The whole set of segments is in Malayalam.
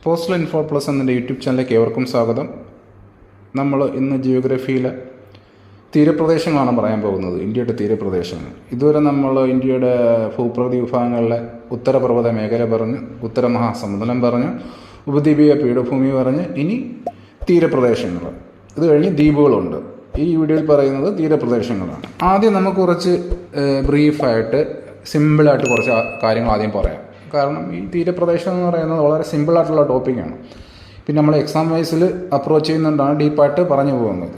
പോസ്റ്റൽ ഇൻഫോ പ്ലസ് എന്ന യൂട്യൂബ് ചാനലിലേക്ക് ഏവർക്കും സ്വാഗതം. നമ്മൾ ഇന്ന് ജിയോഗ്രഫിയിലെ തീരപ്രദേശങ്ങളാണ് പറയാൻ പോകുന്നത്. ഇന്ത്യയുടെ തീരപ്രദേശങ്ങൾ. ഇതുവരെ നമ്മൾ ഇന്ത്യയുടെ ഭൂപ്രകൃതി വിഭാഗങ്ങളിലെ ഉത്തരപർവ്വത മേഖല പറഞ്ഞ്, ഉത്തര മഹാസമുദ്രം പറഞ്ഞ്, ഉപദ്വീപീയ പീഠഭൂമി പറഞ്ഞ്, ഇനി തീരപ്രദേശങ്ങൾ. ഇത് കഴിഞ്ഞ് ദ്വീപുകളുണ്ട്. ഈ വീഡിയോയിൽ പറയുന്നത് തീരപ്രദേശങ്ങളാണ്. ആദ്യം നമുക്ക് കുറച്ച് ബ്രീഫായിട്ട് സിമ്പിളായിട്ട് കുറച്ച് കാര്യങ്ങൾ ആദ്യം പറയാം. കാരണം ഈ തീരപ്രദേശം എന്ന് പറയുന്നത് വളരെ സിമ്പിളായിട്ടുള്ള ടോപ്പിക്കാണ്. പിന്നെ നമ്മൾ എക്സാം വൈസിൽ അപ്രോച്ച് ചെയ്യുന്നതുകൊണ്ടാണ് ഡീപ്പായിട്ട് പറഞ്ഞു പോകുന്നത്.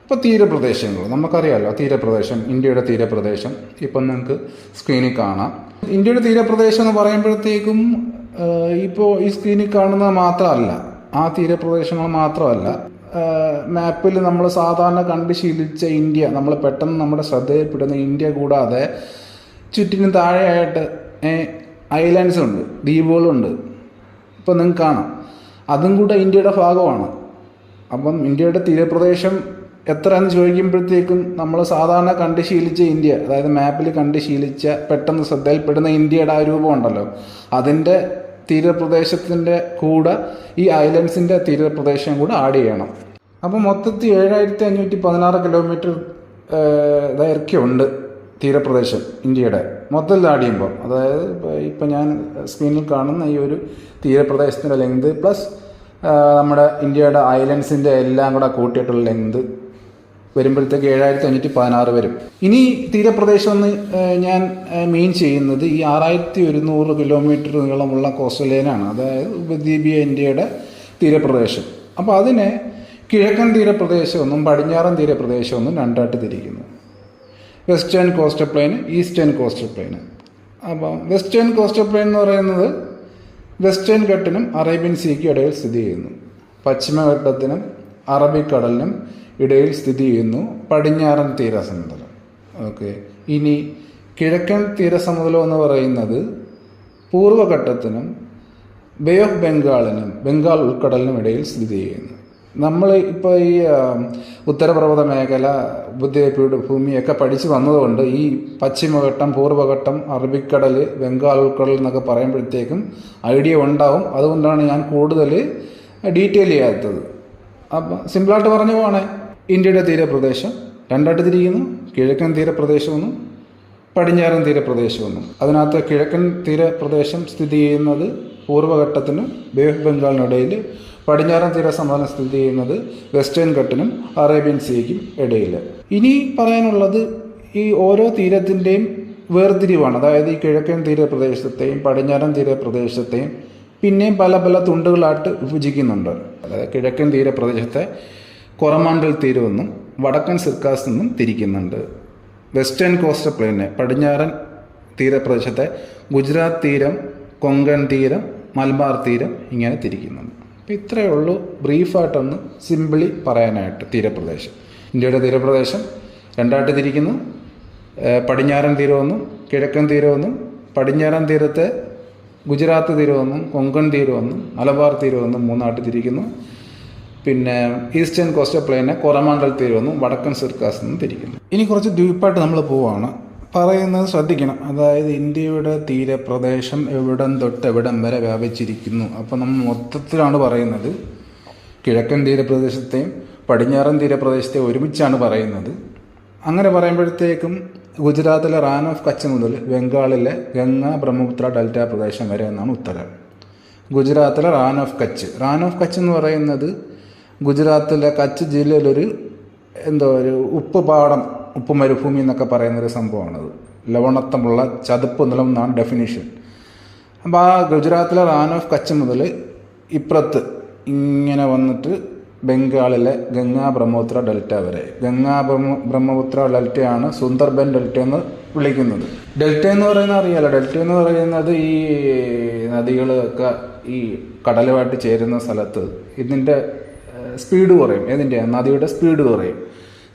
ഇപ്പോൾ തീരപ്രദേശങ്ങൾ നമുക്കറിയാമല്ലോ. തീരപ്രദേശം, ഇന്ത്യയുടെ തീരപ്രദേശം ഇപ്പം നിങ്ങൾക്ക് സ്ക്രീനിൽ കാണാം. ഇന്ത്യയുടെ തീരപ്രദേശം എന്ന് പറയുമ്പോഴത്തേക്കും ഇപ്പോൾ ഈ സ്ക്രീനിൽ കാണുന്നത് മാത്രമല്ല, ആ തീരപ്രദേശങ്ങൾ മാത്രമല്ല, മാപ്പിൽ നമ്മൾ സാധാരണ കണ്ട് ശീലിച്ച ഇന്ത്യ, നമ്മൾ പെട്ടെന്ന് നമ്മുടെ ശ്രദ്ധയിൽപ്പെടുന്ന ഇന്ത്യ കൂടാതെ ചുറ്റിനും താഴെയായിട്ട് ഐലാൻഡ്സ് ഉണ്ട്, ദ്വീപുകളുണ്ട്. ഇപ്പം നിങ്ങൾക്ക് കാണാം, അതും കൂടെ ഇന്ത്യയുടെ ഭാഗമാണ്. അപ്പം ഇന്ത്യയുടെ തീരപ്രദേശം എത്രയെന്ന് ചോദിക്കുമ്പോഴത്തേക്കും നമ്മൾ സാധാരണ കണ്ട് ശീലിച്ച ഇന്ത്യ, അതായത് മാപ്പിൽ കണ്ട് ശീലിച്ച പെട്ടെന്ന് ശ്രദ്ധയിൽപ്പെടുന്ന ഇന്ത്യയുടെ ആ രൂപം ഉണ്ടല്ലോ, അതിൻ്റെ തീരപ്രദേശത്തിൻ്റെ കൂടെ ഈ ഐലൻഡ്സിൻ്റെ തീരപ്രദേശം കൂടെ ആഡ് ചെയ്യണം. അപ്പോൾ മൊത്തത്തിൽ 7516 കിലോമീറ്റർ ദൈർഘ്യമുണ്ട് തീരപ്രദേശം ഇന്ത്യയുടെ മൊത്തത്തിൽ ആഡ് ചെയ്യുമ്പോൾ. അതായത് ഇപ്പം ഞാൻ സ്ക്രീനിൽ കാണുന്ന ഈ ഒരു തീരപ്രദേശത്തിൻ്റെ ലെങ്ത് പ്ലസ് നമ്മുടെ ഇന്ത്യയുടെ ഐലൻഡ്സിൻ്റെ എല്ലാം കൂടെ കൂട്ടിയിട്ടുള്ള ലെങ്ത് വരുമ്പോഴത്തേക്ക് 7516 വരും. ഇനി തീരപ്രദേശം എന്ന് ഞാൻ മീൻ ചെയ്യുന്നത് ഈ 6100 കിലോമീറ്റർ നീളമുള്ള കോസ്റ്റൽ ലൈനാണ്, അതായത് ഉപദ്വീപീയ ഇന്ത്യയുടെ തീരപ്രദേശം. അപ്പോൾ അതിനെ കിഴക്കൻ തീരപ്രദേശമെന്നും പടിഞ്ഞാറൻ തീരപ്രദേശമെന്നും രണ്ടായിട്ട് തിരിക്കുന്നു. Western coastal plain, eastern coastal plain. അപ്പോൾ വെസ്റ്റേൺ കോസ്റ്റൽ പ്ലെയിൻ എന്ന് പറയുന്നത് വെസ്റ്റേൺ ഘട്ടിനും അറേബ്യൻ സീക്കും ഇടയിൽ സ്ഥിതി ചെയ്യുന്നു. പശ്ചിമഘട്ടത്തിനും അറബിക്കടലിനും ഇടയിൽ സ്ഥിതി ചെയ്യുന്നു പടിഞ്ഞാറൻ തീരസമതലം. ഓക്കെ. ഇനി കിഴക്കൻ തീരസമതലം എന്ന് പറയുന്നത് പൂർവ്വഘട്ടത്തിനും ബേ ഓഫ് ബംഗാളിനും ബംഗാൾ ഉൾക്കടലിനും ഇടയിൽ സ്ഥിതി ചെയ്യുന്നു. നമ്മൾ ഇപ്പോൾ ഈ ഉത്തരപർവ്വത മേഖല, ഭൂമിയൊക്കെ പഠിച്ചു വന്നതുകൊണ്ട് ഈ പശ്ചിമഘട്ടം, പൂർവ്വഘട്ടം, അറബിക്കടൽ, ബംഗാൾ ഉൾക്കടൽ എന്നൊക്കെ പറയുമ്പോഴത്തേക്കും ഐഡിയ ഉണ്ടാവും. അതുകൊണ്ടാണ് ഞാൻ കൂടുതൽ ഡീറ്റെയിൽ ചെയ്യാത്തത്. അപ്പം സിമ്പിളായിട്ട് പറഞ്ഞു പോകണേ, ഇന്ത്യയുടെ തീരപ്രദേശം രണ്ടായിട്ട് തിരിക്കുന്നു. കിഴക്കൻ തീരപ്രദേശമെന്നും പടിഞ്ഞാറൻ തീരപ്രദേശമെന്നും. അതിനകത്ത് കിഴക്കൻ തീരപ്രദേശം സ്ഥിതി ചെയ്യുന്നത് പൂർവ്വഘട്ടത്തിനും ബേ ഓഫ് ബംഗാളിനിടയിൽ, പടിഞ്ഞാറൻ തീരസമതലം സ്ഥിതി ചെയ്യുന്നത് വെസ്റ്റേൺ ഘട്ടിനും അറേബ്യൻ സീക്കും ഇടയിൽ. ഇനി പറയാനുള്ളത് ഈ ഓരോ തീരത്തിൻ്റെയും വേർതിരിവാണ്. അതായത് ഈ കിഴക്കൻ തീരപ്രദേശത്തെയും പടിഞ്ഞാറൻ തീരപ്രദേശത്തെയും പിന്നെയും പല പല തുണ്ടുകളായിട്ട് വിഭജിക്കുന്നുണ്ട്. അതായത് കിഴക്കൻ തീരപ്രദേശത്തെ കൊറമാണ്ടൽ തീരമെന്നും വടക്കൻ സിർക്കാസ് എന്നും തിരിക്കുന്നുണ്ട്. വെസ്റ്റേൺ കോസ്റ്റൽ പ്ലെയിനെ, പടിഞ്ഞാറൻ തീരപ്രദേശത്തെ ഗുജറാത്ത് തീരം, കൊങ്കൺ തീരം, മലബാർ തീരം ഇങ്ങനെ തിരിക്കുന്നുണ്ട്. അപ്പോൾ ഇത്രയേ ഉള്ളൂ ബ്രീഫായിട്ടൊന്ന് സിമ്പിളി പറയാനായിട്ട്. തീരപ്രദേശം, ഇന്ത്യയുടെ തീരപ്രദേശം രണ്ടായിട്ട് തിരിക്കുന്നു. പടിഞ്ഞാറൻ തീരമെന്നും കിഴക്കൻ തീരമെന്നും, പടിഞ്ഞാറൻ തീരത്തെ ഗുജറാത്ത് തീരമെന്നും കൊങ്കൺ തീരമെന്നും മലബാർ തീരമെന്നും മൂന്നായിട്ട് തിരിക്കുന്നു. പിന്നെ ഈസ്റ്റേൺ കോസ്റ്റൽ പ്ലെയിനെ കൊറമാണ്ടൽ തീരമെന്നും വടക്കൻ സിർക്കാസ് എന്നും തിരിക്കുന്നു. ഇനി കുറച്ച് ഡീപ്പായിട്ട് നമ്മൾ പോവുകയാണ്. പറയുന്നത് ശ്രദ്ധിക്കണം. അതായത് ഇന്ത്യയുടെ തീരപ്രദേശം എവിടം തൊട്ട് എവിടം വരെ വ്യാപിച്ചിരിക്കുന്നു. അപ്പോൾ നമ്മൾ മൊത്തത്തിലാണ് പറയുന്നത്. കിഴക്കൻ തീരപ്രദേശത്തെയും പടിഞ്ഞാറൻ തീരപ്രദേശത്തെയും ഒരുമിച്ചാണ് പറയുന്നത്. അങ്ങനെ പറയുമ്പോഴത്തേക്കും ഗുജറാത്തിലെ റാൻ ഓഫ് കച്ച് മുതൽ ബംഗാളിലെ ഗംഗ ബ്രഹ്മപുത്ര ഡെൽറ്റ പ്രദേശം വരെ എന്നാണ് ഉത്തരം. ഗുജറാത്തിലെ റാൻ ഓഫ് കച്ച് എന്ന് പറയുന്നത് ഗുജറാത്തിലെ കച്ച് ജില്ലയിലൊരു ഒരു ഉപ്പ് മരുഭൂമി എന്നൊക്കെ പറയുന്നൊരു സംഭവമാണത്. ലവണത്വമുള്ള ചതുപ്പ് നിലം എന്നാണ് ഡെഫിനിഷൻ. അപ്പോൾ ആ ഗുജറാത്തിലെ റാൻ ഓഫ് കച്ച് മുതൽ ഇപ്പുറത്ത് ഇങ്ങനെ വന്നിട്ട് ബംഗാളിലെ ഗംഗാ ബ്രഹ്മപുത്ര ഡെൽറ്റ വരെ. ഗംഗാ ബ്രഹ്മപുത്ര ഡെൽറ്റയാണ് സുന്ദർബൻ ഡെൽറ്റ എന്ന് വിളിക്കുന്നത്. ഡെൽറ്റ എന്ന് പറയുന്നത് അറിയാലോ. ഡെൽറ്റ എന്ന് പറയുന്നത് ഈ നദികളൊക്കെ ഈ കടലുമായിട്ട് ചേരുന്ന സ്ഥലത്ത് ഇതിൻ്റെ സ്പീഡ് കുറയും. ഏതിൻ്റെ? നദിയുടെ സ്പീഡ് കുറയും.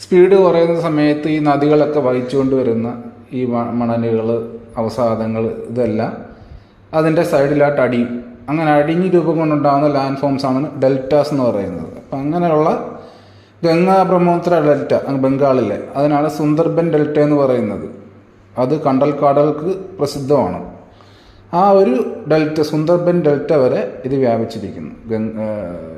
സ്പീഡ് കുറയുന്ന സമയത്ത് ഈ നദികളൊക്കെ വഹിച്ചുകൊണ്ട് വരുന്ന ഈ മണലുകൾ, അവസാദങ്ങൾ, ഇതെല്ലാം അതിൻ്റെ സൈഡിലായിട്ട് അടിയും. അങ്ങനെ അടിഞ്ഞ് രൂപം കൊണ്ടുണ്ടാകുന്ന ലാൻഡ് ഫോംസാണ് ഡെൽറ്റാസ് എന്ന് പറയുന്നത്. അപ്പം അങ്ങനെയുള്ള ഗംഗാ ബ്രഹ്മപുത്ര ഡെൽറ്റ ബംഗാളിലെ, അതിനാണ് സുന്ദർബൻ ഡെൽറ്റ എന്ന് പറയുന്നത്. അത് കണ്ടൽക്കാടുകൾക്ക് പ്രസിദ്ധമാണ്. ആ ഒരു ഡെൽറ്റ, സുന്ദർബൻ ഡെൽറ്റ വരെ ഇത് വ്യാപിച്ചിരിക്കുന്നു,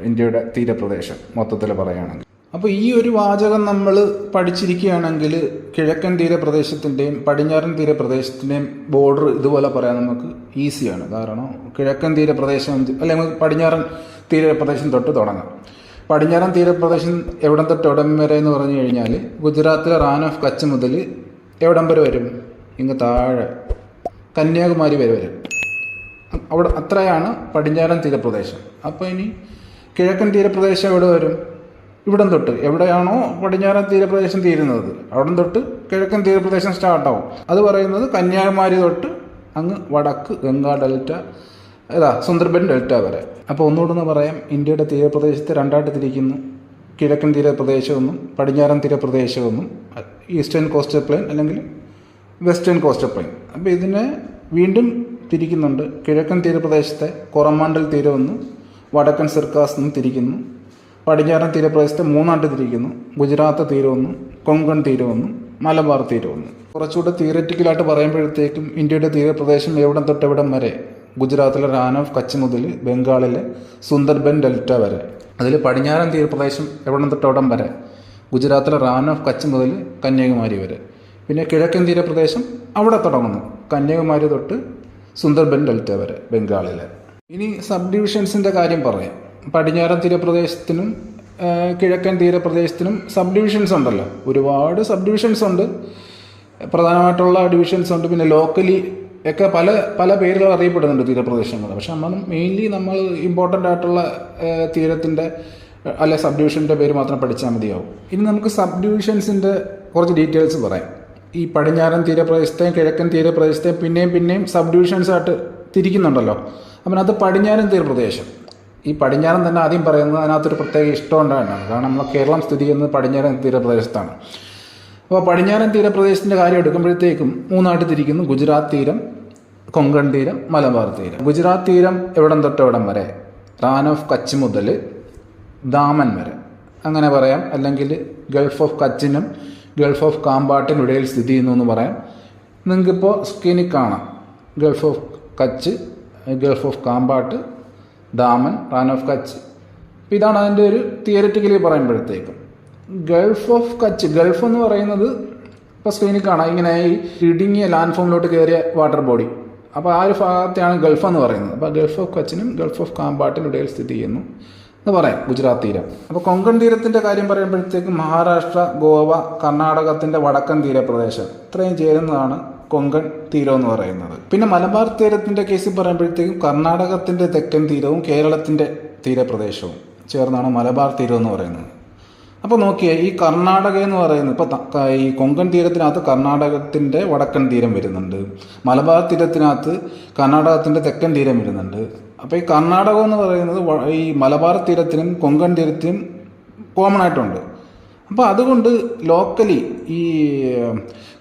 ഇന്ത്യയുടെ തീരപ്രദേശം മൊത്തത്തിൽ പറയുകയാണെങ്കിൽ. അപ്പോൾ ഈ ഒരു വാചകം നമ്മൾ പഠിച്ചിരിക്കുകയാണെങ്കിൽ കിഴക്കൻ തീരപ്രദേശത്തിൻ്റെയും പടിഞ്ഞാറൻ തീരപ്രദേശത്തിൻ്റെയും ബോർഡർ ഇതുപോലെ പറയാൻ നമുക്ക് ഈസിയാണ്. കാരണം കിഴക്കൻ തീരപ്രദേശം അല്ലെങ്കിൽ പടിഞ്ഞാറൻ തീരപ്രദേശം തൊട്ട് തുടങ്ങാം. പടിഞ്ഞാറൻ തീരപ്രദേശം എവിടം തൊട്ട് എവിടം വരെ എന്ന് പറഞ്ഞു കഴിഞ്ഞാൽ ഗുജറാത്തിലെ റാൻ ഓഫ് കച്ച് മുതൽ എവിടം വരെ വരും, ഇങ്ങ് താഴെ കന്യാകുമാരി വരെ വരും. അവിടെ അത്രയാണ് പടിഞ്ഞാറൻ തീരപ്രദേശം. അപ്പോൾ ഇനി കിഴക്കൻ തീരപ്രദേശം എവിടെ വരും? ഇവിടം തൊട്ട് എവിടെയാണോ പടിഞ്ഞാറൻ തീരപ്രദേശം തീരുന്നത് അവിടം തൊട്ട് കിഴക്കൻ തീരപ്രദേശം സ്റ്റാർട്ടാവും. അത് പറയുന്നത് കന്യാകുമാരി തൊട്ട് അങ്ങ് വടക്ക് ഗംഗാ ഡെൽറ്റ, സുന്ദർബൻ ഡെൽറ്റ വരെ. അപ്പോൾ ഒന്നുകൂടെ പറയാം, ഇന്ത്യയുടെ തീരപ്രദേശത്തെ രണ്ടായിട്ട് തിരിക്കുന്നു. കിഴക്കൻ തീരപ്രദേശമെന്നും പടിഞ്ഞാറൻ തീരപ്രദേശമെന്നും, ഈസ്റ്റേൺ കോസ്റ്റൽ പ്ലെയിൻ അല്ലെങ്കിൽ വെസ്റ്റേൺ കോസ്റ്റൽ പ്ലെയിൻ. അപ്പോൾ ഇതിനെ വീണ്ടും തിരിക്കുന്നുണ്ട്. കിഴക്കൻ തീരപ്രദേശത്തെ കൊറമാണ്ടൽ തീരമെന്നും വടക്കൻ സിർക്കാസ് എന്നും തിരിക്കുന്നു. പടിഞ്ഞാറൻ തീരപ്രദേശത്തെ മൂന്നായിട്ട് തിരിക്കുന്നു. ഗുജറാത്ത് തീരമെന്നും കൊങ്കൺ തീരമെന്നും മലബാർ തീരമെന്നും. കുറച്ചുകൂടെ തിയററ്റിക്കലായിട്ട് പറയുമ്പോഴത്തേക്കും ഇന്ത്യയുടെ തീരപ്രദേശം എവിടം തൊട്ട് എവിടം വരെ, ഗുജറാത്തിലെ റാൻ ഓഫ് കച്ച് മുതൽ ബംഗാളിലെ സുന്ദർബൻ ഡെൽറ്റ വരെ. അതിൽ പടിഞ്ഞാറൻ തീരപ്രദേശം എവിടം തൊട്ട് എവിടം വരെ, ഗുജറാത്തിലെ റാൻ ഓഫ് കച്ച് മുതൽ കന്യാകുമാരി വരെ. പിന്നെ കിഴക്കൻ തീരപ്രദേശം അവിടെ തുടങ്ങുന്നു, കന്യാകുമാരി തൊട്ട് സുന്ദർബൻ ഡെൽറ്റ വരെ ബംഗാളിലെ. ഇനി സബ് ഡിവിഷൻസിൻ്റെ കാര്യം പറയാം. പടിഞ്ഞാറൻ തീരപ്രദേശത്തിനും കിഴക്കൻ തീരപ്രദേശത്തിനും സബ് ഡിവിഷൻസ് ഉണ്ടല്ലോ, ഒരുപാട് സബ് ഡിവിഷൻസ് ഉണ്ട്, പ്രധാനമായിട്ടുള്ള ഡിവിഷൻസ് ഉണ്ട്. പിന്നെ ലോക്കലി ഒക്കെ പല പല പേരുകൾ അറിയപ്പെടുന്നുണ്ട് തീരപ്രദേശങ്ങൾ. പക്ഷെ നമ്മൾ ഇമ്പോർട്ടൻ്റ് ആയിട്ടുള്ള തീരത്തിൻ്റെ അല്ലെ സബ് ഡിവിഷൻ്റെ പേര് മാത്രം പഠിച്ചാൽ മതിയാവും. ഇനി നമുക്ക് സബ് ഡിവിഷൻസിൻ്റെ കുറച്ച് ഡീറ്റെയിൽസ് പറയാം. ഈ പടിഞ്ഞാറൻ തീരപ്രദേശത്തെയും കിഴക്കൻ തീരപ്രദേശത്തെയും പിന്നെയും സബ് ഡിവിഷൻസായിട്ട് തിരിക്കുന്നുണ്ടല്ലോ. അപ്പം അത് പടിഞ്ഞാറൻ തീരപ്രദേശം, ഈ പടിഞ്ഞാറൻ തന്നെ ആദ്യം പറയുന്നത് അതിനകത്തൊരു പ്രത്യേക ഇഷ്ടം ഉണ്ടായിട്ടാണ്. കാരണം നമ്മൾ കേരളം സ്ഥിതി ചെയ്യുന്നത് പടിഞ്ഞാറൻ തീരപ്രദേശത്താണ്. അപ്പോൾ പടിഞ്ഞാറൻ തീരപ്രദേശത്തിൻ്റെ കാര്യം എടുക്കുമ്പോഴത്തേക്കും മൂന്നായിട്ട് തിരിക്കുന്നു: ഗുജറാത്ത് തീരം, കൊങ്കൺ തീരം, മലബാർ തീരം. ഗുജറാത്ത് തീരം എവിടം തൊട്ട് എവിടം വരെ, റാൻ ഓഫ് കച്ച് മുതൽ ദാമൻ വരെ അങ്ങനെ പറയാം. അല്ലെങ്കിൽ ഗൾഫ് ഓഫ് കച്ചിനും ഗൾഫ് ഓഫ് കാമ്പാട്ടിനും ഇടയിൽ സ്ഥിതി ചെയ്യുന്നു എന്ന് പറയാം. നിങ്ങൾക്കിപ്പോൾ സ്ക്രീനിൽ കാണാം gulf of Kutch, gulf of Khambhat, Daman, Rann of Kutch. അപ്പോൾ ഇതാണ് അതിൻ്റെ ഒരു തിയററ്റിക്കലി പറയുമ്പോഴത്തേക്കും. ഗൾഫ് ഓഫ് കച്ച്, ഗൾഫ് എന്ന് പറയുന്നത് ഇപ്പോൾ സ്ക്രീനിൽ കാണാം, ഇങ്ങനെ ഈ ഇടുങ്ങിയ ലാൻഡ് ഫോമിലോട്ട് കയറിയ വാട്ടർ ബോഡി. അപ്പോൾ ആ ഒരു ഭാഗത്തെയാണ് ഗൾഫ് എന്ന് പറയുന്നത്. അപ്പോൾ ഗൾഫ് ഓഫ് കച്ചിനും ഗൾഫ് ഓഫ് കാമ്പാട്ടിനും ഇടയിൽ സ്ഥിതി ചെയ്യുന്നു എന്ന് പറയാം ഗുജറാത്ത് തീരം. അപ്പോൾ കൊങ്കൺ തീരത്തിൻ്റെ കാര്യം പറയുമ്പോഴത്തേക്കും മഹാരാഷ്ട്ര, ഗോവ, കർണാടകത്തിൻ്റെ വടക്കൻ തീരപ്രദേശം ഇത്രയും ചേരുന്നതാണ് കൊങ്കൺ തീരം എന്ന് പറയുന്നത്. പിന്നെ മലബാർ തീരത്തിൻ്റെ കേസിൽ പറയുമ്പോഴത്തേക്കും കർണാടകത്തിൻ്റെ തെക്കൻ തീരവും കേരളത്തിൻ്റെ തീരപ്രദേശവും ചേർന്നാണ് മലബാർ തീരം എന്ന് പറയുന്നത്. അപ്പോൾ നോക്കിയേ, ഈ കർണാടക എന്ന് പറയുന്നത് ഇപ്പോൾ ഈ കൊങ്കൺ തീരത്തിനകത്ത് കർണാടകത്തിൻ്റെ വടക്കൻ തീരം വരുന്നുണ്ട്, മലബാർ തീരത്തിനകത്ത് കർണാടകത്തിൻ്റെ തെക്കൻ തീരം വരുന്നുണ്ട്. അപ്പോൾ ഈ കർണാടകം എന്ന് പറയുന്നത് ഈ മലബാർ തീരത്തിനും കൊങ്കൺ തീരത്തിനും കോമൺ ആയിട്ടുണ്ട്. അപ്പോൾ അതുകൊണ്ട് ലോക്കലി ഈ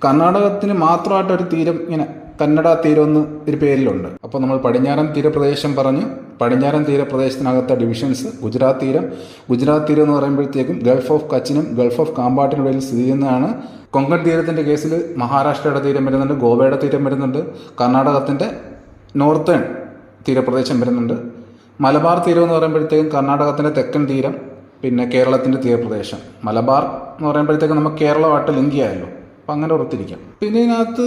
കർണാടകത്തിന് മാത്രമായിട്ടൊരു തീരം, ഇങ്ങനെ കന്നഡ തീരം എന്ന് ഒരു പേരിലുണ്ട്. അപ്പോൾ നമ്മൾ പടിഞ്ഞാറൻ തീരപ്രദേശം പറഞ്ഞ്, പടിഞ്ഞാറൻ തീരപ്രദേശത്തിനകത്തെ ഡിവിഷൻസ് ഗുജറാത്ത് തീരം. ഗുജറാത്ത് തീരം എന്ന് പറയുമ്പോഴത്തേക്കും ഗൾഫ് ഓഫ് കച്ചിനും ഗൾഫ് ഓഫ് കാമ്പാട്ടിനും ഇടയിൽ സ്ഥിതി ചെയ്യുന്നതാണ്. കൊങ്കൺ തീരത്തിൻ്റെ കേസിൽ മഹാരാഷ്ട്രയുടെ തീരം വരുന്നുണ്ട്, ഗോവയുടെ തീരം വരുന്നുണ്ട്, കർണാടകത്തിൻ്റെ നോർത്തേൺ തീരപ്രദേശം വരുന്നുണ്ട്. മലബാർ തീരം എന്ന് പറയുമ്പോഴത്തേക്കും കർണാടകത്തിൻ്റെ തെക്കൻ തീരം, പിന്നെ കേരളത്തിൻ്റെ തീരപ്രദേശം. മലബാർ എന്ന് പറയുമ്പോഴത്തേക്കും നമുക്ക് കേരളമായിട്ട് ലിങ്ക് ചെയ്യാമല്ലോ, അപ്പം അങ്ങനെ ഓർത്തിരിക്കാം. പിന്നെ ഇതിനകത്ത്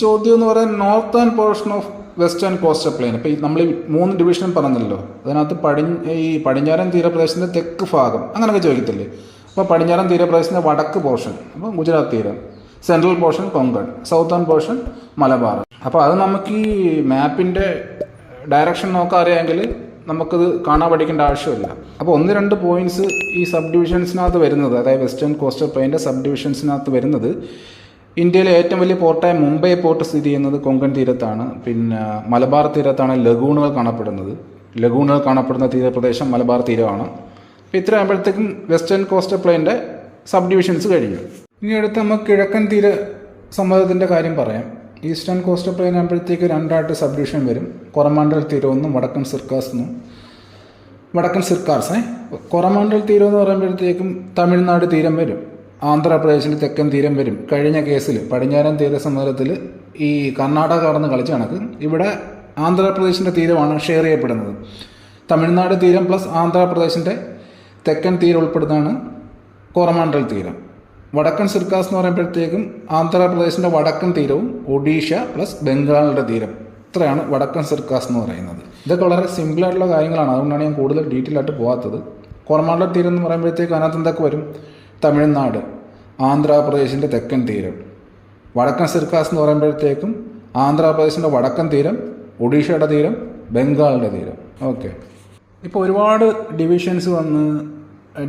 ചോദ്യം എന്ന് പറയാൻ northern portion of western coastal plain. ഇപ്പോൾ ഈ നമ്മൾ ഈ 3 ഡിവിഷൻ പറഞ്ഞല്ലോ, അതിനകത്ത് ഈ പടിഞ്ഞാറൻ തീരപ്രദേശത്തിൻ്റെ തെക്ക് ഭാഗം അങ്ങനെയൊക്കെ ചോദിക്കത്തില്ലേ. അപ്പോൾ പടിഞ്ഞാറൻ തീരപ്രദേശത്തിൻ്റെ വടക്ക് പോർഷൻ അപ്പോൾ ഗുജറാത്ത് തീരം, central portion Konkan, southern portion Malabar. അപ്പോൾ അത് നമുക്ക് ഈ മാപ്പിൻ്റെ ഡയറക്ഷൻ നോക്കാൻ അറിയാമെങ്കിൽ നമുക്കത് കാണാൻ പഠിക്കേണ്ട ആവശ്യമില്ല. അപ്പോൾ 1-2 പോയിന്റ്സ് ഈ സബ് ഡിവിഷൻസിനകത്ത് വരുന്നത്, അതായത് വെസ്റ്റേൺ കോസ്റ്റൽ പ്ലെയിൻ്റെ സബ് ഡിവിഷൻസിനകത്ത് വരുന്നത്, ഇന്ത്യയിലെ ഏറ്റവും വലിയ പോർട്ടായ മുംബൈ പോർട്ട് സ്ഥിതി ചെയ്യുന്നത് കൊങ്കൺ തീരത്താണ്. പിന്നെ മലബാർ തീരത്താണ് ലഗൂണുകൾ കാണപ്പെടുന്ന തീരപ്രദേശം മലബാർ തീരമാണ്. അപ്പോൾ ഇത്ര ആകുമ്പോഴത്തേക്കും വെസ്റ്റേൺ കോസ്റ്റൽ പ്ലെയിൻ്റെ സബ് ഡിവിഷൻസ് കഴിഞ്ഞു. ഇനി അടുത്ത് നമുക്ക് കിഴക്കൻ തീര സമ്മതത്തിൻ്റെ കാര്യം പറയാം. ഈസ്റ്റേൺ കോസ്റ്റൽ പ്ലെയിൻ ആകുമ്പോഴത്തേക്ക് 2ആയിട്ട് സബ് ഡിവിഷൻ വരും. കൊറമാണ്ടൽ തീരമെന്നും വടക്കൻ സിർക്കാർസ്. കൊറമാണ്ടൽ തീരം എന്ന് പറയുമ്പോഴത്തേക്കും തമിഴ്നാട് തീരം വരും, ആന്ധ്രാപ്രദേശിൽ തെക്കൻ തീരം വരും. കഴിഞ്ഞ കേസിൽ പടിഞ്ഞാറൻ തീരസമതലത്തിൽ ഈ കർണാടക കടന്ന് കളിച്ച കണക്ക് ഇവിടെ ആന്ധ്രാപ്രദേശിൻ്റെ തീരമാണ് ഷെയർ ചെയ്യപ്പെടുന്നത്. തമിഴ്നാട് തീരം പ്ലസ് ആന്ധ്രാപ്രദേശിൻ്റെ തെക്കൻ തീരം ഉൾപ്പെടുന്നതാണ് കോറമാണ്ടൽ തീരം. വടക്കൻ സിർക്കാസ് എന്ന് പറയുമ്പോഴത്തേക്കും ആന്ധ്രാപ്രദേശിൻ്റെ വടക്കൻ തീരവും ഒഡീഷ പ്ലസ് ബംഗാളിൻ്റെ തീരം, ഇത്രയാണ് വടക്കൻ സിർക്കാസ് എന്ന് പറയുന്നത്. ഇതൊക്കെ വളരെ സിമ്പിളായിട്ടുള്ള കാര്യങ്ങളാണ്, അതുകൊണ്ടാണ് ഞാൻ കൂടുതൽ ഡീറ്റെയിൽ ആയിട്ട് പോകാത്തത്. കോറമാണ്ടൽ തീരം എന്ന് പറയുമ്പോഴത്തേക്കും അതിനകത്ത് എന്തൊക്കെ വരും? തമിഴ്നാട്, ആന്ധ്രാപ്രദേശിൻ്റെ തെക്കൻ തീരം. വടക്കൻ സിർക്കാസ് എന്ന് പറയുമ്പോഴത്തേക്കും ആന്ധ്രാപ്രദേശിൻ്റെ വടക്കൻ തീരം, ഒഡീഷയുടെ തീരം, ബംഗാളിൻ്റെ തീരം. ഓക്കെ, ഇപ്പോൾ ഒരുപാട് ഡിവിഷൻസ് വന്ന്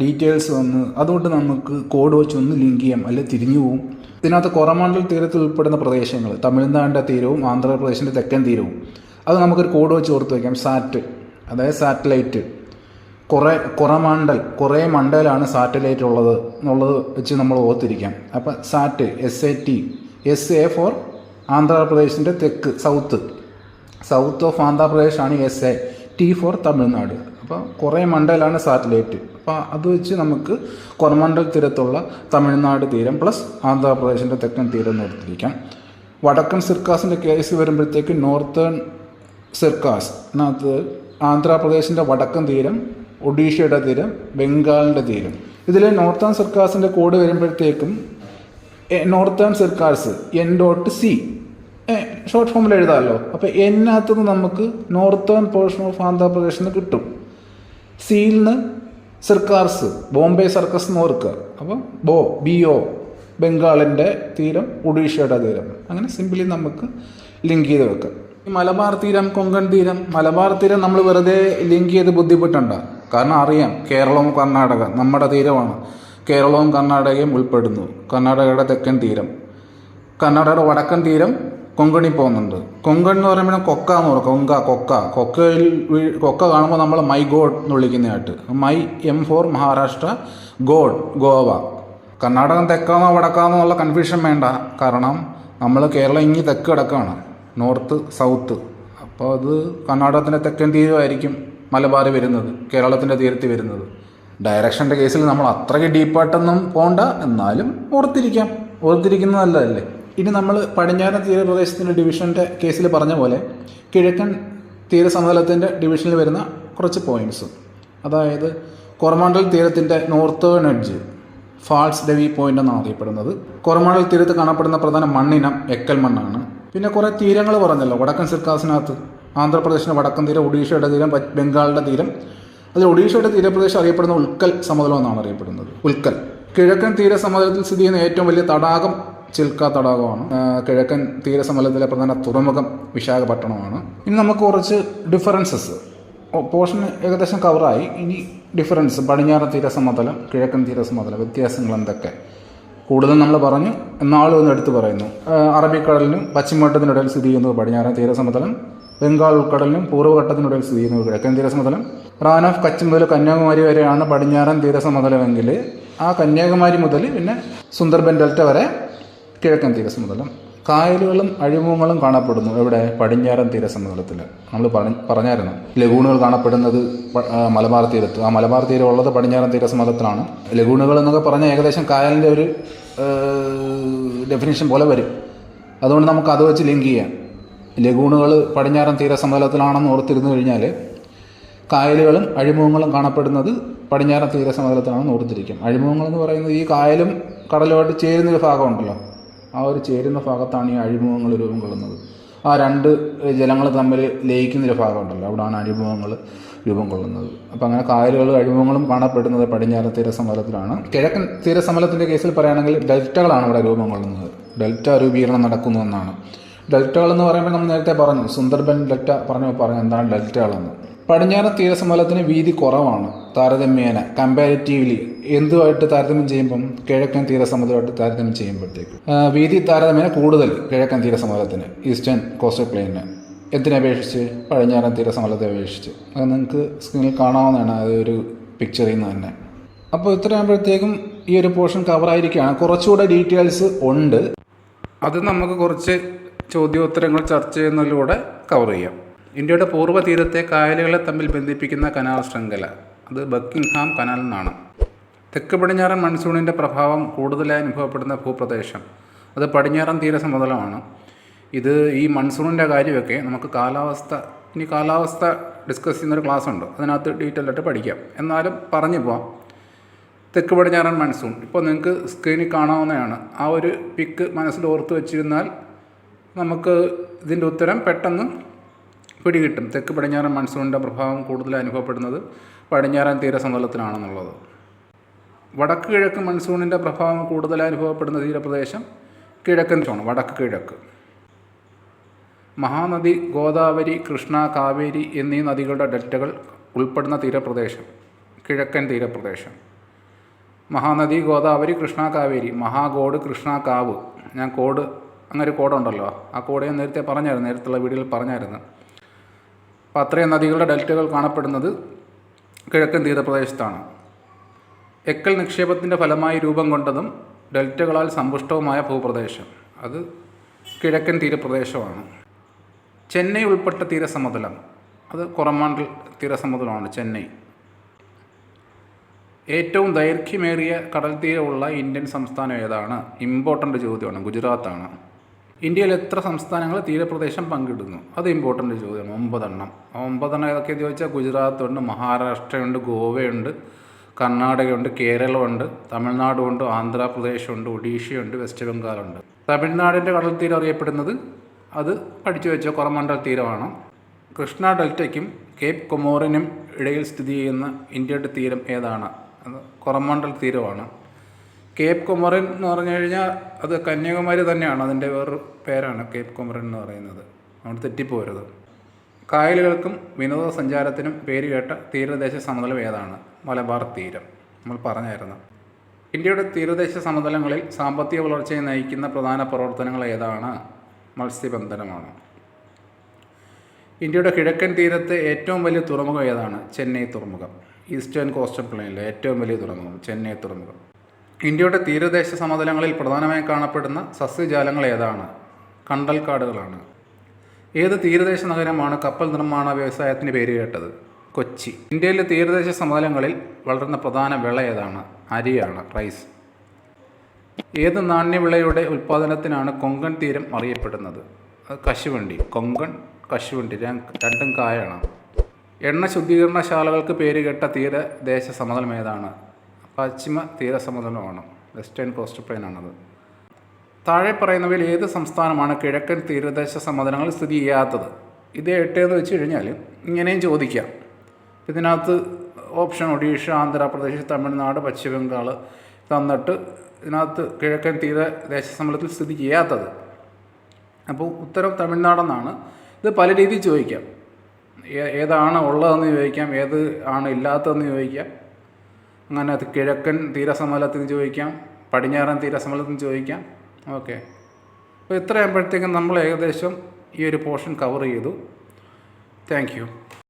ഡീറ്റെയിൽസ് വന്ന് അതുകൊണ്ട് നമുക്ക് കോഡ് വെച്ച് ഒന്ന് ലിങ്ക് ചെയ്യാം, അല്ലെങ്കിൽ തിരിഞ്ഞു പോവും. ഇതിനകത്ത് കോറമാണ്ടൽ തീരത്തിൽ ഉൾപ്പെടുന്ന പ്രദേശങ്ങൾ തമിഴ്നാടിൻ്റെ തീരവും ആന്ധ്രാപ്രദേശിൻ്റെ തെക്കൻ തീരവും, അത് നമുക്കൊരു കോഡ് വെച്ച് ഓർത്ത് വയ്ക്കാം. സാറ്റ്, അതായത് സാറ്റലൈറ്റ്. കുറേ മണ്ടയിലാണ് സാറ്റലൈറ്റ് ഉള്ളത് എന്നുള്ളത് വെച്ച് നമ്മൾ ഓർത്തിരിക്കാം. അപ്പം സാറ്റ്, SAT, SA ഫോർ ആന്ധ്രാപ്രദേശിൻ്റെ തെക്ക്, സൗത്ത് ഓഫ് ആന്ധ്രാപ്രദേശ് ആണ് SA, T ഫോർ തമിഴ്നാട്. അപ്പോൾ കുറേ മണ്ടയിലാണ് സാറ്റലൈറ്റ്. അപ്പോൾ അത് വെച്ച് നമുക്ക് കോറമാണ്ടൽ തീരത്തുള്ള തമിഴ്നാട് തീരം പ്ലസ് ആന്ധ്രാപ്രദേശിൻ്റെ തെക്കൻ തീരം എന്ന് ഓർത്തിരിക്കാം. വടക്കൻ സിർക്കാസിൻ്റെ കേസ് വരുമ്പോഴത്തേക്ക് നോർത്തേൺ സിർക്കാസിനകത്ത് ആന്ധ്രാപ്രദേശിൻ്റെ വടക്കൻ തീരം, ഒഡീഷയുടെ തീരം, ബംഗാളിൻ്റെ തീരം. ഇതിൽ നോർത്തേൺ സിർക്കാസിൻ്റെ കോഡ് വരുമ്പോഴത്തേക്കും നോർത്തേൺ സിർക്കാസ് N.C ഷോർട്ട് ഫോമിൽ എഴുതാമല്ലോ. അപ്പോൾ എന്നകത്തുനിന്ന് നമുക്ക് നോർത്തേൺ പോർഷൻ ഓഫ് ആന്ധ്രാപ്രദേശിൽ നിന്ന് കിട്ടും. സിയിൽ നിന്ന് സിർക്കാർസ്, ബോംബെ സർക്കസ് എന്ന് ഓർക്കുക. അപ്പം BO ബംഗാളിൻ്റെ തീരം, ഒഡീഷയുടെ തീരം. അങ്ങനെ സിമ്പിളി നമുക്ക് ലിങ്ക് ചെയ്ത് വെക്കാം. ഈ മലബാർ തീരം, കൊങ്കൺ തീരം, മലബാർ തീരം നമ്മൾ വെറുതെ ലിങ്ക് ചെയ്ത് ബുദ്ധിമുട്ടുണ്ട്. കാരണം അറിയാം, കേരളവും കർണാടക നമ്മുടെ തീരമാണ്. കേരളവും കർണാടകയും ഉൾപ്പെടുന്നു. കർണാടകയുടെ തെക്കൻ തീരം, കർണാടകയുടെ വടക്കൻ തീരം കൊങ്കണി പോകുന്നുണ്ട്. കൊങ്കൺ എന്ന് പറയുമ്പോൾ കൊക്ക എന്ന് പറയും. കൊക്ക കാണുമ്പോൾ നമ്മൾ മൈ ഗോഡ് എന്ന് വിളിക്കുന്നതായിട്ട്. M for Maharashtra, god Goa. കർണാടകം തെക്കാന്നോ വടക്കാന്നോ എന്നുള്ള കൺഫ്യൂഷൻ വേണ്ട. കാരണം നമ്മൾ കേരളം ഇങ്ങി തെക്ക് കിടക്കുകയാണ്, നോർത്ത് സൗത്ത്. അപ്പോൾ അത് കർണാടകത്തിൻ്റെ തെക്കൻ തീരമായിരിക്കും മലബാർ വരുന്നത്, കേരളത്തിൻ്റെ തീരത്ത് വരുന്നത്. ഡയറക്ഷൻ്റെ കേസിൽ നമ്മൾ അത്രയ്ക്ക് ഡീപ്പായിട്ടൊന്നും പോകണ്ട, എന്നാലും ഓർത്തിരിക്കുന്നത് നല്ലതല്ലേ. ഇനി നമ്മൾ പടിഞ്ഞാറൻ തീരപ്രദേശത്തിൻ്റെ ഡിവിഷൻ്റെ കേസിൽ പറഞ്ഞ പോലെ കിഴക്കൻ തീരസമതലത്തിൻ്റെ ഡിവിഷനിൽ വരുന്ന കുറച്ച് പോയിൻറ്റ്സ്, അതായത് കോറമാണ്ടൽ തീരത്തിൻ്റെ northern edge false Divi point എന്നാണ് അറിയപ്പെടുന്നത്. കോറമാണ്ടൽ തീരത്ത് കാണപ്പെടുന്ന പ്രധാന മണ്ണിനം എക്കൽ മണ്ണാണ്. പിന്നെ കുറേ തീരങ്ങൾ പറഞ്ഞല്ലോ വടക്കൻ സിർക്കാസിനകത്ത്. ആന്ധ്രാപ്രദേശിൻ്റെ വടക്കൻ തീരം, ഒഡീഷയുടെ തീരം, ബംഗാളിൻ്റെ തീരം. അതിൽ ഒഡീഷയുടെ തീരപ്രദേശം അറിയപ്പെടുന്ന ഉൽക്കൽ സമതലം എന്നാണ് അറിയപ്പെടുന്നത്. ഉൽക്കൽ കിഴക്കൻ തീരസമതലത്തിൽ സ്ഥിതി ചെയ്യുന്ന ഏറ്റവും വലിയ തടാകം ചിൽക്ക തടാകമാണ്. കിഴക്കൻ തീരസമതലത്തിലെ പ്രധാന തുറമുഖം വിശാഖപട്ടണമാണ്. ഇനി നമുക്ക് കുറച്ച് ഡിഫറൻസസ്, പോർഷൻ ഏകദേശം കവറായി. ഇനി ഡിഫറൻസ് പടിഞ്ഞാറൻ തീരസമതലം, കിഴക്കൻ തീരസമതലം, വ്യത്യാസങ്ങൾ എന്തൊക്കെ കൂടുതൽ നമ്മൾ പറഞ്ഞു, എന്നാളും ഒന്ന് എടുത്തു പറയുന്നു. അറബിക്കടലിനും പശ്ചിമഘട്ടത്തിനിടയിൽ സ്ഥിതി ചെയ്യുന്നത് പടിഞ്ഞാറൻ തീരസമതലം, ബംഗാൾ ഉൾക്കടലിനും പൂർവ്വഘട്ടത്തിനിടയിൽ സ്ഥിതി ചെയ്യുന്നത് കിഴക്കൻ തീരസമതലം. റാൻ ഓഫ് കച്ച് മുതൽ കന്യാകുമാരി വരെയാണ് പടിഞ്ഞാറൻ തീരസമതലമെങ്കിൽ ആ കന്യാകുമാരി മുതൽ പിന്നെ സുന്ദർബൻ ഡെൽറ്റ വരെ കിഴക്കൻ തീരസമതലം. കായലുകളും അഴിമുഖങ്ങളും കാണപ്പെടുന്നു എവിടെ? പടിഞ്ഞാറൻ തീരസമതലത്തിൽ. നമ്മൾ പറഞ്ഞായിരുന്നു ലഗൂണുകൾ കാണപ്പെടുന്നത് മലബാർ തീരത്ത്. ആ മലബാർ തീരം ഉള്ളത് പടിഞ്ഞാറൻ തീരസമതലത്തിലാണ്. ലഗൂണുകൾ എന്നൊക്കെ പറഞ്ഞാൽ ഏകദേശം കായലിൻ്റെ ഒരു ഡെഫിനിഷൻ പോലെ വരും. അതുകൊണ്ട് നമുക്ക് അത് വെച്ച് ലിങ്ക് ചെയ്യാം. ലഗൂണുകൾ പടിഞ്ഞാറൻ തീരസമതലത്തിലാണെന്ന് ഓർത്തിരുന്നു കഴിഞ്ഞാൽ കായലുകളും അഴിമുഖങ്ങളും കാണപ്പെടുന്നത് പടിഞ്ഞാറൻ തീരസമതലത്തിലാണെന്ന് ഓർത്തിരിക്കും. അഴിമുഖങ്ങളെന്ന് പറയുന്നത് ഈ കായലും കടലുമായിട്ട് ചേരുന്നൊരു ഭാഗമുണ്ടല്ലോ, ആ ഒരു ചേരുന്ന ഭാഗത്താണ് ഈ അഴിമുഖങ്ങൾ രൂപം കൊള്ളുന്നത്. ആ രണ്ട് ജലങ്ങൾ തമ്മിൽ ലയിക്കുന്നൊരു ഭാഗമുണ്ടല്ലോ, അവിടെയാണ് അഴിമുഖങ്ങൾ രൂപം കൊള്ളുന്നത്. അപ്പോൾ അങ്ങനെ കായലുകളും അഴിമുഖങ്ങളും കാണപ്പെടുന്നത് പടിഞ്ഞാറൻ തീരസമതലത്തിലാണ്. കിഴക്കൻ തീരസമതലത്തിൻ്റെ കേസിൽ പറയുകയാണെങ്കിൽ ഡെൽറ്റകളാണ് ഇവിടെ രൂപം കൊള്ളുന്നത്. ഡെൽറ്റ രൂപീകരണം നടക്കുന്നു എന്നാണ്. ഡെൽറ്റകളെന്ന് പറയുമ്പോൾ നമ്മൾ നേരത്തെ പറഞ്ഞു, സുന്ദർബൻ ഡെൽറ്റ പറഞ്ഞു എന്താണ് ഡെൽറ്റകളെന്ന്. പടിഞ്ഞാറൻ തീരസമതലത്തിന് വീതി കുറവാണ് താരതമ്യേന, കമ്പാരിറ്റീവ്ലി. എന്തുമായിട്ട് താരതമ്യം ചെയ്യുമ്പം കിഴക്കൻ തീരസമതലമായിട്ട് താരതമ്യം ചെയ്യുമ്പോഴത്തേക്ക് വീതി താരതമ്യേന കൂടുതൽ കിഴക്കൻ തീരസമതലത്തിന്, ഈസ്റ്റേൺ കോസ്റ്റൽ പ്ലെയിനിന്. എന്തിനപേക്ഷിച്ച്? പടിഞ്ഞാറൻ തീരസമതലത്തെ അപേക്ഷിച്ച്. അത് നിങ്ങൾക്ക് സ്ക്രീനിൽ കാണാവുന്നതാണ്, അതൊരു പിക്ചറിൽ നിന്ന് തന്നെ. അപ്പോൾ ഇത്രയാകുമ്പോഴത്തേക്കും ഈ ഒരു പോർഷൻ കവറായിരിക്കുകയാണ്. കുറച്ചുകൂടെ ഡീറ്റെയിൽസ് ഉണ്ട്, അത് നമുക്ക് കുറച്ച് ചോദ്യോത്തരങ്ങൾ ചർച്ച ചെയ്യുന്നതിലൂടെ കവർ ചെയ്യാം. ഇന്ത്യയുടെ പൂർവ്വ തീരത്തെ കായലുകളെ തമ്മിൽ ബന്ധിപ്പിക്കുന്ന കനാൽ ശൃംഖല, അത് ബക്കിംഗ്ഹാം കനാൽ എന്നാണ്. തെക്ക് പടിഞ്ഞാറൻ മൺസൂണിൻ്റെ പ്രഭാവം കൂടുതലായി അനുഭവപ്പെടുന്ന ഭൂപ്രദേശം, അത് പടിഞ്ഞാറൻ തീരസമതലമാണ്. ഇത് ഈ മൺസൂണിൻ്റെ കാര്യമൊക്കെ നമുക്ക് കാലാവസ്ഥ ഡിസ്കസ് ചെയ്യുന്നൊരു ക്ലാസ് ഉണ്ട്, അതിനകത്ത് ഡീറ്റെയിൽ ആയിട്ട് പഠിക്കാം. എന്നാലും പറഞ്ഞു പോവാം. തെക്ക് പടിഞ്ഞാറൻ മൺസൂൺ ഇപ്പോൾ നിങ്ങൾക്ക് സ്ക്രീനിൽ കാണാവുന്നതാണ്. ആ ഒരു പിക്ക് മനസ്സിൽ ഓർത്ത് വെച്ചിരുന്നാൽ നമുക്ക് ഇതിൻ്റെ ഉത്തരം പെട്ടെന്ന് പിടികിട്ടും. തെക്ക് പടിഞ്ഞാറൻ മൺസൂണിൻ്റെ പ്രഭാവം കൂടുതൽ അനുഭവപ്പെടുന്നത് പടിഞ്ഞാറൻ തീരസമതലത്തിലാണെന്നുള്ളത്. വടക്ക് കിഴക്ക് മൺസൂണിൻ്റെ പ്രഭാവം കൂടുതൽ അനുഭവപ്പെടുന്ന തീരപ്രദേശം കിഴക്കൻ സോൺ, വടക്ക് കിഴക്ക്. മഹാനദി, ഗോദാവരി, കൃഷ്ണ, കാവേരി എന്നീ നദികളുടെ ഡെൽറ്റകൾ ഉൾപ്പെടുന്ന തീരപ്രദേശം കിഴക്കൻ തീരപ്രദേശം. മഹാനദി, ഗോദാവരി, കൃഷ്ണ, കാവേരി. മഹാകോട്, കൃഷ്ണ, കാവ്. ഞാൻ അങ്ങനെ ഒരു കോഡുണ്ടല്ലോ, ആ കോഡ് ഞാൻ നേരത്തുള്ള വീഡിയോയിൽ പറഞ്ഞായിരുന്നു. അപ്പോൾ അത്രയും നദികളുടെ ഡെൽറ്റകൾ കാണപ്പെടുന്നത് കിഴക്കൻ തീരപ്രദേശത്താണ്. എക്കൽ നിക്ഷേപത്തിൻ്റെ ഫലമായി രൂപം കൊണ്ടതും ഡെൽറ്റകളാൽ സമ്പുഷ്ടവുമായ ഭൂപ്രദേശം അത് കിഴക്കൻ തീരപ്രദേശമാണ്. ചെന്നൈ ഉൾപ്പെട്ട തീരസമതലം അത് കൊറമാണ്ടൽ തീരസമതലമാണ്. ചെന്നൈ. ഏറ്റവും ദൈർഘ്യമേറിയ കടൽ തീരമുള്ള ഇന്ത്യൻ സംസ്ഥാനം ഏതാണ്? ഇമ്പോർട്ടൻ്റ് ചോദ്യമാണ്. ഗുജറാത്താണ്. ഇന്ത്യയിൽ എത്ര സംസ്ഥാനങ്ങൾ തീരപ്രദേശം പങ്കിടുന്നു? അത് ഇമ്പോർട്ടൻ്റ് ചോദ്യമാണ്. 9 എണ്ണം. 9 എണ്ണം ഏതൊക്കെയെന്ന് ചോദിച്ചാൽ ഗുജറാത്തുണ്ട്, മഹാരാഷ്ട്രയുണ്ട്, ഗോവയുണ്ട്, കർണാടകയുണ്ട്, കേരളമുണ്ട്, തമിഴ്നാടുണ്ട്, ആന്ധ്രാപ്രദേശുണ്ട്, ഒഡീഷയുണ്ട്, വെസ്റ്റ് ബംഗാളുണ്ട്. തമിഴ്നാടിൻ്റെ കടൽ തീരം അറിയപ്പെടുന്നത് അത് പഠിച്ചു വെച്ച കൊറമണ്ടൽ തീരമാണ്. കൃഷ്ണ ഡെൽറ്റയ്ക്കും കേപ്പ് കൊമോറിനും ഇടയിൽ സ്ഥിതി ചെയ്യുന്ന ഇന്ത്യയുടെ തീരം ഏതാണ്? അത് കൊറമണ്ടൽ തീരമാണ്. കേപ്പ് കൊമറിൻ എന്ന് പറഞ്ഞു കഴിഞ്ഞാൽ അത് കന്യാകുമാരി തന്നെയാണ്, അതിൻ്റെ വേറൊരു പേരാണ് കേപ്പ് കൊമറിൻ എന്ന് പറയുന്നത്. അവിടെ തെറ്റിപ്പോരുത്. കായലുകൾക്കും വിനോദസഞ്ചാരത്തിനും പേരുകേട്ട തീരദേശ സമതലം ഏതാണ്? മലബാർ തീരം. നമ്മൾ പറഞ്ഞായിരുന്നു. ഇന്ത്യയുടെ തീരദേശ സമതലങ്ങളിൽ സാമ്പത്തിക വളർച്ചയെ നയിക്കുന്ന പ്രധാന പ്രവർത്തനങ്ങൾ ഏതാണ്? മത്സ്യബന്ധനമാണ്. ഇന്ത്യയുടെ കിഴക്കൻ തീരത്തെ ഏറ്റവും വലിയ തുറമുഖം ഏതാണ്? ചെന്നൈ തുറമുഖം. ഈസ്റ്റേൺ കോസ്റ്റൽ പ്ലെയിനിലെ ഏറ്റവും വലിയ തുറമുഖം ചെന്നൈ തുറമുഖം. ഇന്ത്യയുടെ തീരദേശ സമതലങ്ങളിൽ പ്രധാനമായും കാണപ്പെടുന്ന സസ്യജാലങ്ങൾ ഏതാണ്? കണ്ടൽക്കാടുകളാണ്. ഏത് തീരദേശ നഗരമാണ് കപ്പൽ നിർമ്മാണ വ്യവസായത്തിന് പേരുകേട്ടത്? കൊച്ചി. ഇന്ത്യയിലെ തീരദേശ സമതലങ്ങളിൽ വളരുന്ന പ്രധാന വിള ഏതാണ്? അരിയാണ്, റൈസ്. ഏത് നാണ്യവിളയുടെ ഉൽപ്പാദനത്തിനാണ് കൊങ്കൺ തീരം അറിയപ്പെടുന്നത്? കശുവണ്ടി. കൊങ്കൺ, കശുവണ്ടി രണ്ടും കായാണ്. എണ്ണ ശുദ്ധീകരണശാലകൾക്ക് പേരുകേട്ട തീരദേശ സമതലം ഏതാണ്? പശ്ചിമ തീരസമതലമാണ്, വെസ്റ്റേൺ കോസ്റ്റൽ പ്ലെയിൻ ആണത്. താഴെ പറയുന്നവയിൽ ഏത് സംസ്ഥാനമാണ് കിഴക്കൻ തീരദേശ സമതലങ്ങൾ സ്ഥിതി ചെയ്യാത്തത്? ഇത് 8 എന്ന് വെച്ച് കഴിഞ്ഞാൽ ഇങ്ങനെയും ചോദിക്കാം. ഇതിനകത്ത് ഓപ്ഷൻ ഒഡീഷ, ആന്ധ്രാപ്രദേശ്, തമിഴ്നാട്, പശ്ചിമ ബംഗാൾ തന്നിട്ട് ഇതിനകത്ത് കിഴക്കൻ തീരദേശ സമതലത്തിൽ സ്ഥിതി ചെയ്യാത്തത്. അപ്പോൾ ഉത്തരം തമിഴ്നാടെന്നാണ്. ഇത് പല രീതിയിൽ ചോദിക്കാം. ഏതാണ് ഉള്ളതെന്ന് ചോദിക്കാം, ഏത് ആണ് ഇല്ലാത്തതെന്ന് ചോദിക്കാം. അങ്ങനെ അത് കിഴക്കൻ തീരസമതലത്തിന് ചോദിക്കാം, പടിഞ്ഞാറൻ തീരസമതലത്തിന് ചോദിക്കാം. ഓക്കെ, അപ്പോൾ ഇത്രയാകുമ്പോഴത്തേക്കും നമ്മൾ ഏകദേശം ഈ ഒരു പോർഷൻ കവർ ചെയ്തു. Thank you.